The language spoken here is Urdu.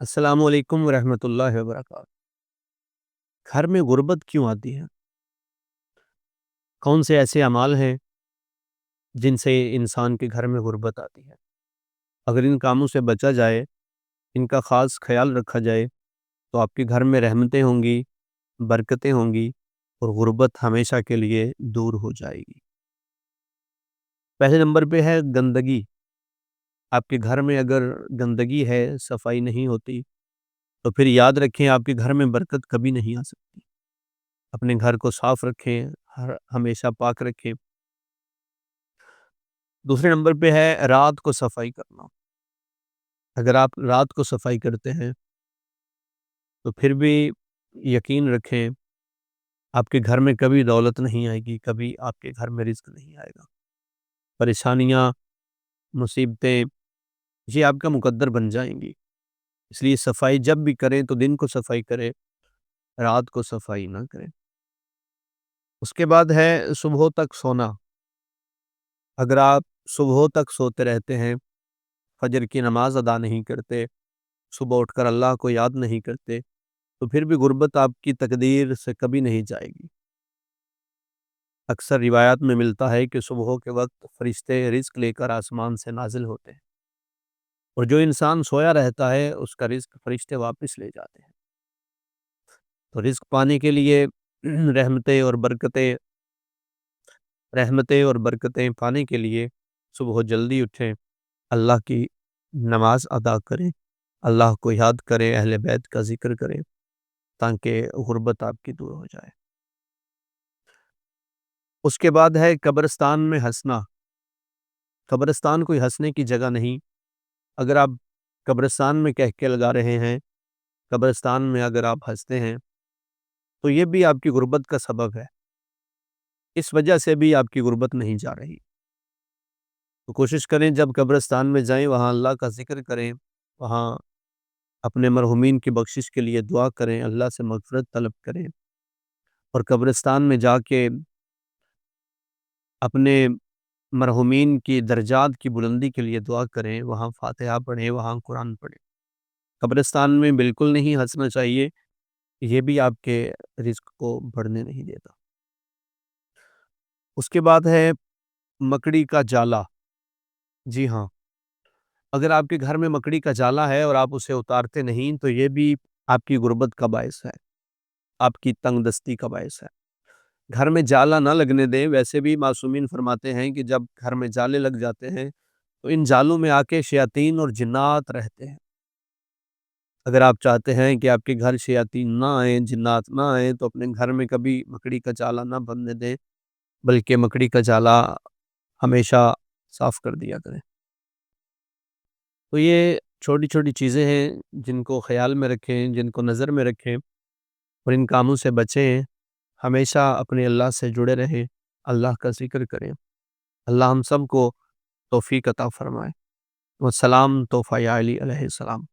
السلام علیکم ورحمۃ اللہ وبرکاتہ۔ گھر میں غربت کیوں آتی ہے؟ کون سے ایسے اعمال ہیں جن سے انسان کے گھر میں غربت آتی ہے؟ اگر ان کاموں سے بچا جائے، ان کا خاص خیال رکھا جائے تو آپ کے گھر میں رحمتیں ہوں گی، برکتیں ہوں گی اور غربت ہمیشہ کے لیے دور ہو جائے گی۔ پہلے نمبر پہ ہے گندگی۔ آپ کے گھر میں اگر گندگی ہے، صفائی نہیں ہوتی، تو پھر یاد رکھیں آپ کے گھر میں برکت کبھی نہیں آ سکتی۔ اپنے گھر کو صاف رکھیں، ہمیشہ پاک رکھیں۔ دوسرے نمبر پہ ہے رات کو صفائی کرنا۔ اگر آپ رات کو صفائی کرتے ہیں تو پھر بھی یقین رکھیں آپ کے گھر میں کبھی دولت نہیں آئے گی، کبھی آپ کے گھر میں رزق نہیں آئے گا۔ پریشانیاں، مصیبتیں یہ آپ کا مقدر بن جائیں گی۔ اس لیے صفائی جب بھی کریں تو دن کو صفائی کریں، رات کو صفائی نہ کریں۔ اس کے بعد ہے صبح تک سونا۔ اگر آپ صبح تک سوتے رہتے ہیں، فجر کی نماز ادا نہیں کرتے، صبح اٹھ کر اللہ کو یاد نہیں کرتے، تو پھر بھی غربت آپ کی تقدیر سے کبھی نہیں جائے گی۔ اکثر روایات میں ملتا ہے کہ صبح کے وقت فرشتے رزق لے کر آسمان سے نازل ہوتے ہیں، اور جو انسان سویا رہتا ہے اس کا رزق فرشتے واپس لے جاتے ہیں۔ تو رزق پانے کے لیے رحمتیں اور برکتیں پانے کے لیے صبح جلدی اٹھیں، اللہ کی نماز ادا کریں، اللہ کو یاد کریں، اہل بیت کا ذکر کریں، تاکہ غربت آپ کی دور ہو جائے۔ اس کے بعد ہے قبرستان میں ہنسنا۔ قبرستان کوئی ہنسنے کی جگہ نہیں۔ اگر آپ قبرستان میں کہکے لگا رہے ہیں، قبرستان میں اگر آپ ہنستے ہیں تو یہ بھی آپ کی غربت کا سبب ہے۔ اس وجہ سے بھی آپ کی غربت نہیں جا رہی۔ تو کوشش کریں جب قبرستان میں جائیں وہاں اللہ کا ذکر کریں، وہاں اپنے مرحومین کی بخشش کے لیے دعا کریں، اللہ سے مغفرت طلب کریں، اور قبرستان میں جا کے اپنے مرحومین کی درجات کی بلندی کے لیے دعا کریں، وہاں فاتحہ پڑھیں، وہاں قرآن پڑھیں۔ قبرستان میں بالکل نہیں ہنسنا چاہیے، یہ بھی آپ کے رزق کو بڑھنے نہیں دیتا۔ اس کے بعد ہے مکڑی کا جالا۔ جی ہاں، اگر آپ کے گھر میں مکڑی کا جالا ہے اور آپ اسے اتارتے نہیں تو یہ بھی آپ کی غربت کا باعث ہے، آپ کی تنگ دستی کا باعث ہے۔ گھر میں جالا نہ لگنے دیں۔ ویسے بھی معصومین فرماتے ہیں کہ جب گھر میں جالے لگ جاتے ہیں تو ان جالوں میں آ کے شیاطین اور جنات رہتے ہیں۔ اگر آپ چاہتے ہیں کہ آپ کے گھر شیاطین نہ آئیں، جنات نہ آئیں، تو اپنے گھر میں کبھی مکڑی کا جالا نہ بننے دیں، بلکہ مکڑی کا جالا ہمیشہ صاف کر دیا کریں۔ تو یہ چھوٹی چھوٹی چیزیں ہیں جن کو خیال میں رکھیں، جن کو نظر میں رکھیں، اور ان کاموں سے بچیں۔ ہمیشہ اپنے اللہ سے جڑے رہیں، اللہ کا ذکر کریں۔ اللہ ہم سب کو توفیق عطا فرمائے۔ والسلام توفیق علی علیہ السلام۔